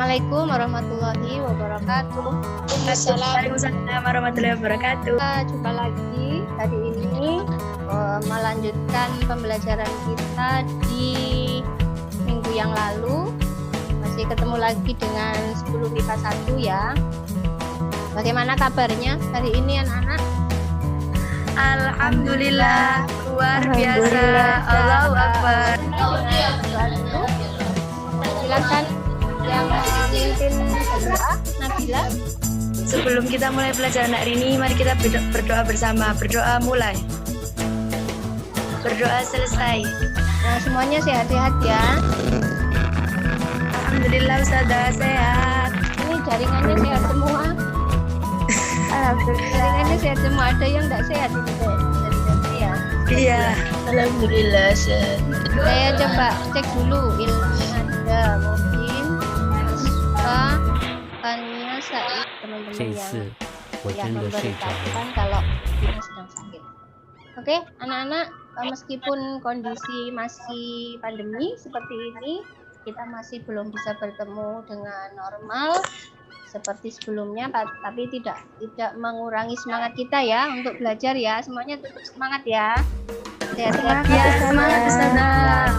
Assalamualaikum warahmatullahi wabarakatuh. Waalaikumsalam warahmatullahi wabarakatuh. Kita jumpa lagi hari ini melanjutkan pembelajaran kita di minggu yang lalu. Masih ketemu lagi dengan 10 MIPA 1 ya. Bagaimana kabarnya hari ini anak-anak? Alhamdulillah, luar biasa. Allahu Akbar. Silakan yang memimpin berdoa, Nabila. Sebelum kita mulai pelajaran hari ini, mari kita berdoa bersama. Berdoa mulai. Berdoa selesai. Nah, semuanya sehat-sehat ya. Alhamdulillah Ustazah sehat. Ini jaringannya sehat semua. Jaringannya sehat semua. Ada yang tidak sehat ini dari ya. Iya. Alhamdulillah sehat. Saya coba cek dulu ilmunya ada mungkin Masfa, Tania, Said teman-teman yang memberitahukan kalau dia sedang sakit. Oke, anak-anak, meskipun kondisi masih pandemi seperti ini, kita masih belum bisa bertemu dengan normal seperti sebelumnya, tapi tidak mengurangi semangat kita ya untuk belajar ya. Semuanya tetap semangat ya. Sehat-sehat ya. Semangat Ustazah.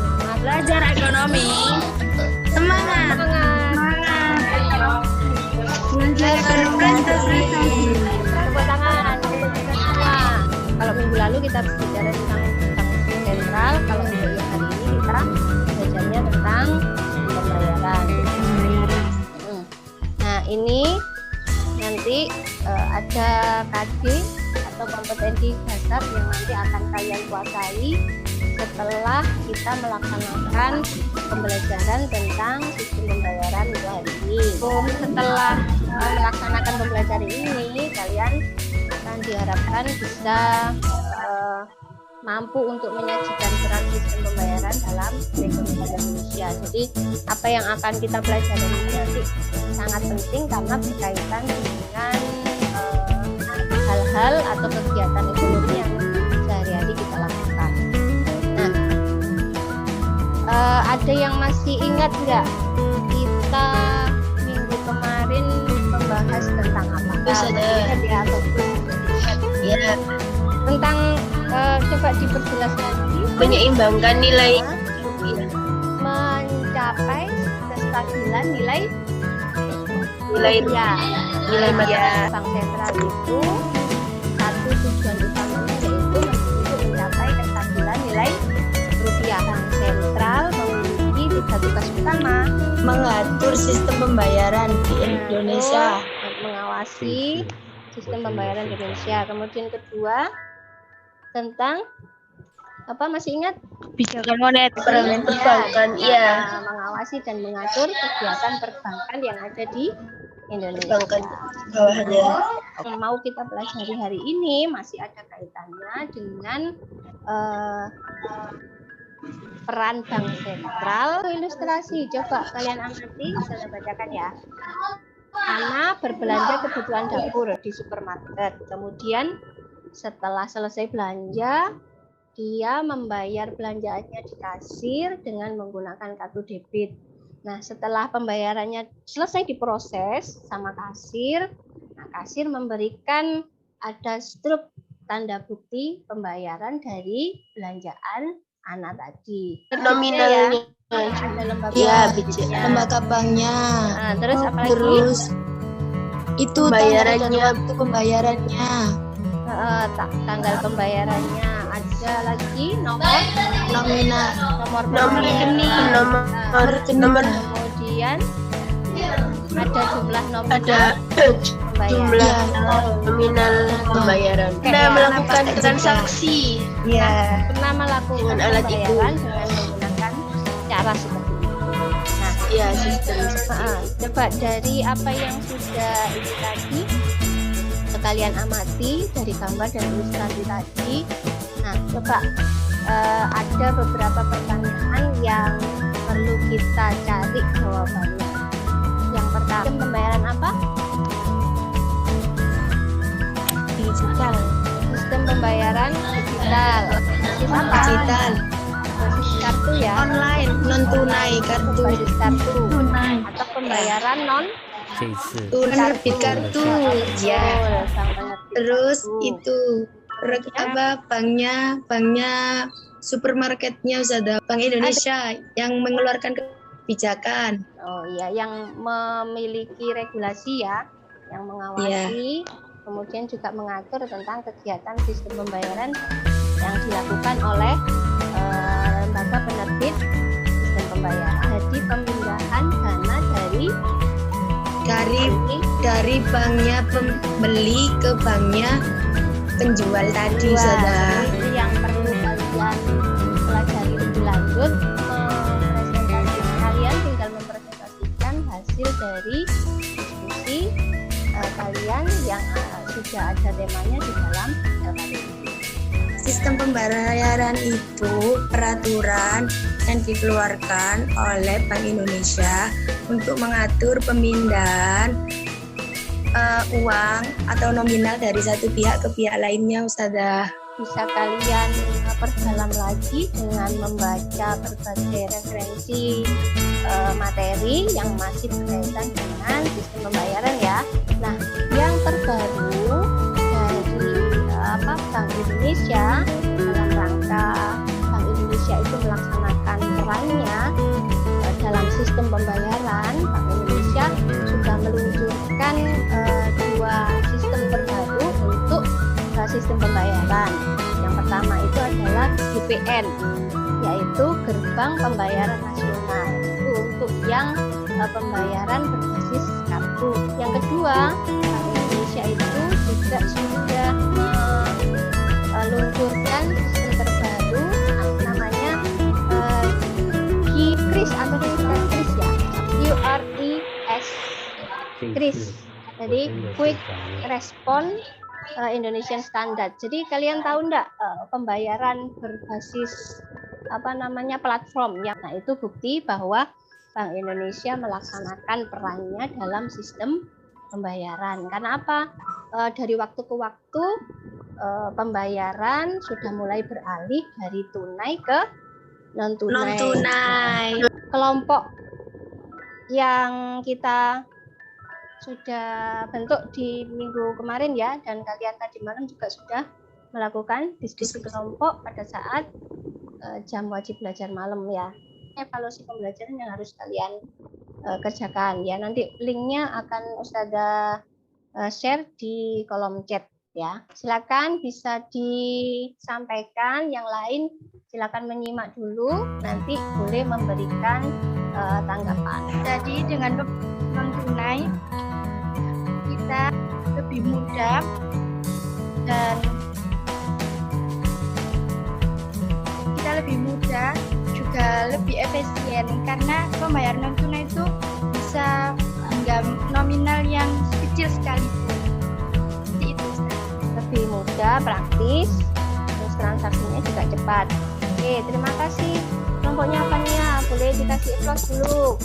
Belajar ekonomi. Semangat. Belajar ekonomi. Tepuk tangan untuk kita semua. Kalau minggu lalu kita bicara tentang sentral, kalau minggu hari ini kita belajarnya tentang pembayaran. Nah, ini nanti ada KD atau kompetensi dasar yang nanti akan kalian kuasai setelah kita melaksanakan pembelajaran tentang sistem pembayaran minggu hari ini. Setelah melaksanakan pembelajaran ini, kalian akan diharapkan bisa mampu untuk menyajikan peran sistem pembayaran dalam perekonomian Indonesia. Jadi apa yang akan kita pelajari ini nanti sangat penting karena berkaitan dengan hal-hal atau kegiatan ekonomi yang sehari-hari kita lakukan. Nah, ada yang masih ingat nggak kita minggu kemarin membahas tentang apa? Ada. Ya. Tentang coba diperjelas lagi. Menyeimbangkan nilai mencapai kestabilan nilai ya. Nilai ya. Bank sentral itu satu tujuan utamanya yaitu untuk mencapai kestabilan nilai rupiah. Bank sentral memiliki 3 tugas utama: mengatur sistem pembayaran di Indonesia, mengawasi sistem pembayaran di Indonesia. Kemudian kedua, tentang apa, masih ingat? kebijakan moneter perbankan, iya. Mengawasi dan mengatur kegiatan perbankan yang ada di Indonesia. Perbankan bawahnya. Yang mau kita pelajari hari ini masih ada kaitannya dengan peran bank sentral. Ilustrasi, coba kalian amati, saya bacakan ya. Ana berbelanja kebutuhan dapur di supermarket. Kemudian setelah selesai belanja, dia membayar belanjaannya di kasir dengan menggunakan kartu debit. Nah, setelah pembayarannya selesai diproses sama kasir, nah kasir memberikan ada struk tanda bukti pembayaran dari belanjaan Ana tadi. Nominalnya. Ada lembaga Ya, banknya. lembaga banknya. Nah, terus apa lagi? Terus itu Pembayarannya. tanggal dan waktu pembayarannya. Tanggal pembayarannya. Ada lagi nomor Nomor rekening. nomor Kemudian ada jumlah nomor ada pembayaran. jumlah nominal pembayaran. Nah, melakukan transaksi. Ya, pernah melakukan Dengan alat itu. pembayaran dengan menggunakan cara seperti itu. Nah, Ya, sistem. coba dari apa yang sudah ini tadi kalian amati dari gambar dan ilustrasi tadi. Nah, coba ada beberapa pertanyaan yang perlu kita cari jawabannya. Yang pertama, sistem pembayaran apa? Digital. Sistem pembayaran digital. Sistem apa? Digital. Basis kartu ya. Online. Non tunai kartu. Basis kartu. Tunai. Atau pembayaran non penerbit kartu. Ya. Betul, sang penerbit Terus kartu. itu banknya supermarketnya Ustazah, Bank Indonesia yang mengeluarkan kebijakan. Oh iya, yang memiliki regulasi ya, yang mengawasi, kemudian juga mengatur tentang kegiatan sistem pembayaran yang dilakukan oleh lembaga penerbit sistem pembayaran. Jadi pemindahan dana dari banknya pembeli ke banknya penjual tadi Ustazah. Itu yang perlu kalian pelajari lebih lanjut. Kalian tinggal mempresentasikan hasil dari diskusi kalian yang sudah ada temanya di dalam LKPI. Sistem pembayaran itu peraturan yang dikeluarkan oleh Bank Indonesia untuk mengatur pemindahan uang atau nominal dari satu pihak ke pihak lainnya Ustazah. Bisa kalian perdalam lagi dengan membaca berbagai referensi materi yang masih berkaitan dengan sistem pembayaran ya. Nah, yang terbaru dari Bank Indonesia dalam rangka Bank Indonesia itu melaksanakan perannya dalam sistem pembayaran, Bank Indonesia sudah meluncurkan dua sistem terbaru untuk sistem pembayaran. Yang pertama itu adalah GPN, yaitu Gerbang Pembayaran Nasional. Itu untuk yang pembayaran berbasis kartu. Yang kedua, Bank Indonesia itu juga sudah meluncurkan sistem terbaru namanya QRIS atau QRIS ya, QRIS, QRIS. Jadi Quick Response Indonesian Standard. Jadi kalian tahu enggak pembayaran berbasis platform yang itu bukti bahwa Bank Indonesia melaksanakan perannya dalam sistem pembayaran. Karena apa? Dari waktu ke waktu pembayaran sudah mulai beralih dari tunai ke non tunai. Kelompok yang kita sudah bentuk di minggu kemarin ya, dan kalian tadi malam juga sudah melakukan diskusi kelompok pada saat jam wajib belajar malam ya. Evaluasi pembelajaran yang harus kalian kerjakan ya. Nanti linknya akan Ustazah share di kolom chat ya. Silakan bisa disampaikan, yang lain silakan menyimak dulu, nanti boleh memberikan tanggapan. Jadi dengan non tunai kita lebih mudah dan juga lebih efisien, karena pembayaran non tunai itu bisa hingga nominal yang kecil sekalipun. Seperti itu. Lebih mudah, praktis, terus transaksinya juga cepat. Oke, terima kasih. Kelompoknya apanya? Boleh dikasih applause dulu.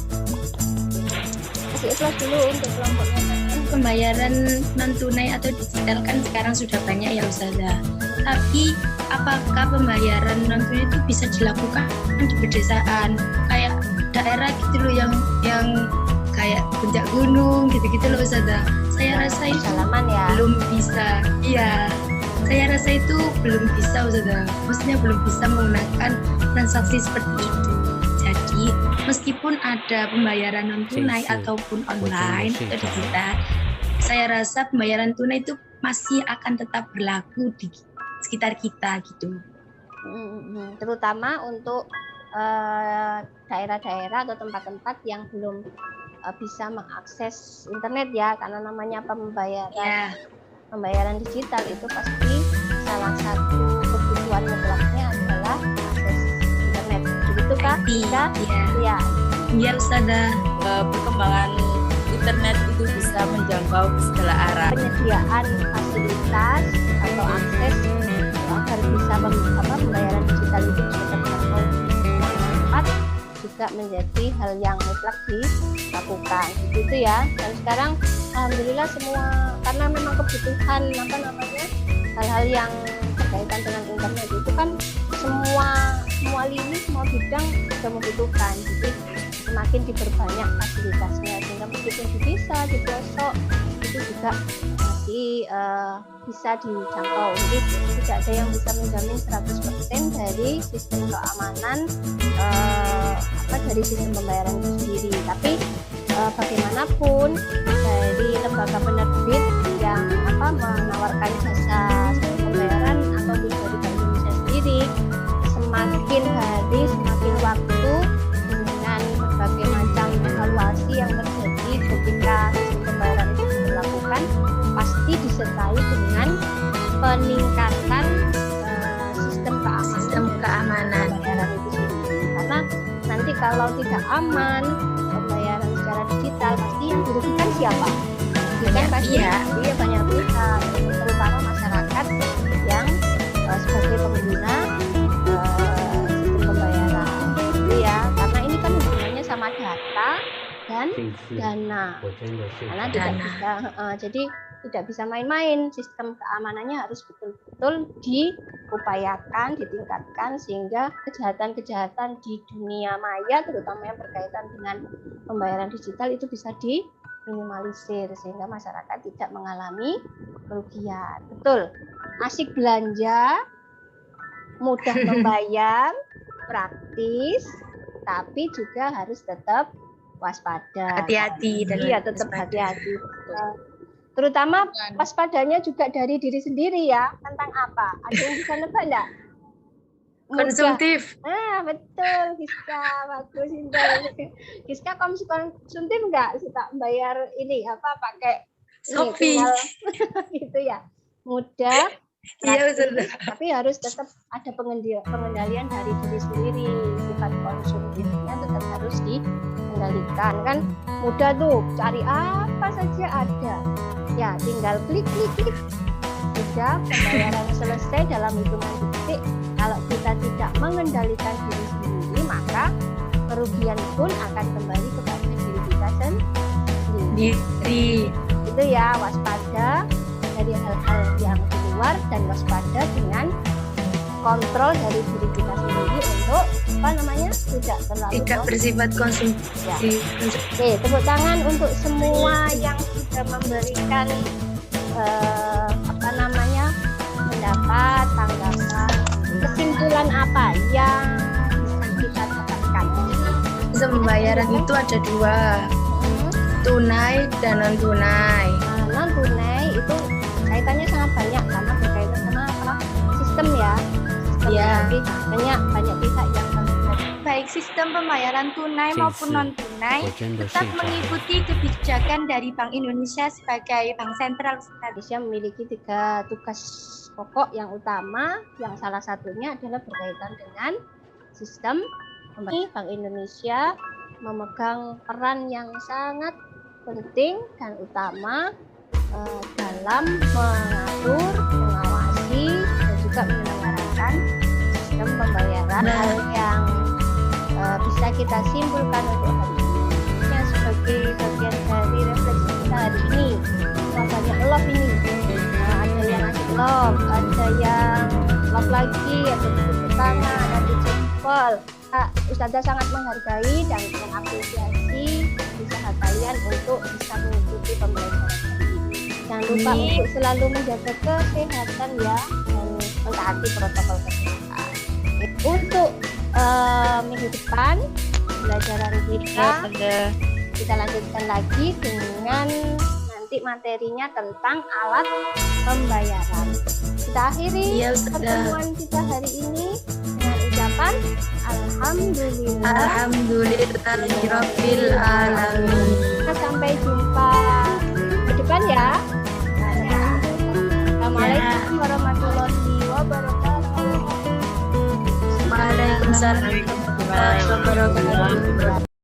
Kasih applause dulu untuk kelompoknya. Pembayaran non tunai atau digital kan sekarang sudah banyak ya Ustazah. Tapi apakah pembayaran non tunai itu bisa dilakukan di pedesaan, kayak daerah gitu loh yang kayak puncak gunung gitu-gitu loh Ustazah? Saya rasa itu belum bisa. Iya. Saya rasa itu belum bisa Ustazah. Maksudnya belum bisa menggunakan transaksi seperti itu. Jadi meskipun ada pembayaran non tunai ataupun online atau digital, saya rasa pembayaran tunai itu masih akan tetap berlaku di sekitar kita gitu. Terutama untuk daerah-daerah atau tempat-tempat yang belum bisa mengakses internet ya, karena namanya pembayaran digital itu pasti salah satu kebutuhan mutlaknya adalah akses internet. Begitu Kak? Iya. Biar Ustazah perkembangan internet itu bisa menjangkau ke segala arah. Penyediaan fasilitas atau akses agar bisa pembayaran digital itu bisa terjangkau semua tempat juga menjadi hal yang mutlak dilakukan. Begitu ya. Dan sekarang alhamdulillah semua, karena memang kebutuhan hal-hal yang berkaitan dengan internet itu kan semua lini, semua bidang sudah membutuhkan. Jadi semakin diperbanyak fasilitasnya sehingga meskipun di desa, di pelosok itu juga masih bisa dijangkau. Jadi tidak ada yang bisa menjamin 100% dari sistem keamanan dari sistem pembayaran itu sendiri. Tapi bagaimanapun dari lembaga penerbit yang menawarkan jasa sistem pembayaran atau dari Bank Indonesia sendiri, semakin hari semakin waktu dengan berbagai macam evaluasi yang terjadi ketika sistem pembayaran itu dilakukan, pasti disertai dengan peningkatan sistem keamanan pembayaran itu sendiri. Karena nanti kalau tidak aman pembayaran secara digital, pasti yang dirugikan siapa? Dirugikan pasti banyak pihak, terutama masyarakat yang sebagai pengguna sistem pembayaran. Jadi ya, karena ini kan hubungannya sama data dan dana. Karena tidak bisa, jadi tidak bisa main-main. Sistem keamanannya harus betul-betul diupayakan, ditingkatkan sehingga kejahatan-kejahatan di dunia maya, terutama yang berkaitan dengan pembayaran digital itu bisa diminimalisir sehingga masyarakat tidak mengalami kerugian. Betul. Asik belanja, mudah membayar, praktis, tapi juga harus tetap waspada. Hati-hati dan tetap hati-hati. Terutama waspadanya juga dari diri sendiri ya. Tentang apa? Ada yang bisa nebak enggak? Konsumtif. Betul, Giska. Bagus, Indah. Giska konsumtif enggak? Suka bayar ini pakai Shopee. Gitu ya. Mudah. Iya, betul. Tapi harus tetap ada pengendalian dari diri sendiri. Sifat konsumtifnya tetap harus dikendalikan. Kan mudah tuh, cari apa saja ada. Ya, tinggal klik. Sudah pembayaran selesai dalam hitungan detik. Kalau kita tidak mengendalikan diri sendiri, maka kerugian pun akan kembali kepada diri kita sendiri. Itu ya, waspada dari hal-hal yang di luar dan waspada dengan kontrol dari diri kita sendiri untuk tidak bersifat konsumtif. Ya. Oke, tepuk tangan untuk semua yang sudah memberikan pendapat, tanggapan, kesimpulan apa yang bisa kita dapatkan. Sistem pembayaran itu ada dua, tunai dan non tunai. Non tunai itu kaitannya sangat banyak karena berkaitan sama sistem ya. Banyak pihak yang baik sistem pembayaran tunai maupun non tunai tetap mengikuti kebijakan dari Bank Indonesia sebagai bank sentral. Indonesia memiliki 3 tugas pokok yang utama, yang salah satunya adalah berkaitan dengan sistem pembayaran. Bank Indonesia memegang peran yang sangat penting dan utama dalam mengatur, mengawasi dan juga menyelenggarakan sistem pembayaran. Hal yang bisa kita simpulkan untuk hari ini sebagai bagian dari refleksi kita hari ini. Banyak love ini, ada yang asik love, ada yang love lagi, ada tepuk tangan, ada jempol. Ustazah sangat menghargai dan mengapresiasi usaha kalian untuk bisa mengikuti pembelajaran hari ini. Jangan lupa untuk selalu menjaga kesehatan ya dan mentaati protokol kesehatan. Untuk minggu depan pembelajaran kita lanjutkan lagi dengan nanti materinya tentang alat pembayaran. Kita akhiri pertemuan kita hari ini dengan ucapan Alhamdulillahirabbil alamin. Sampai jumpa ke depan ya. Assalamualaikum warahmatullahi wabarakatuh. Waalaikumsalam warahmatullahi wabarakatuh.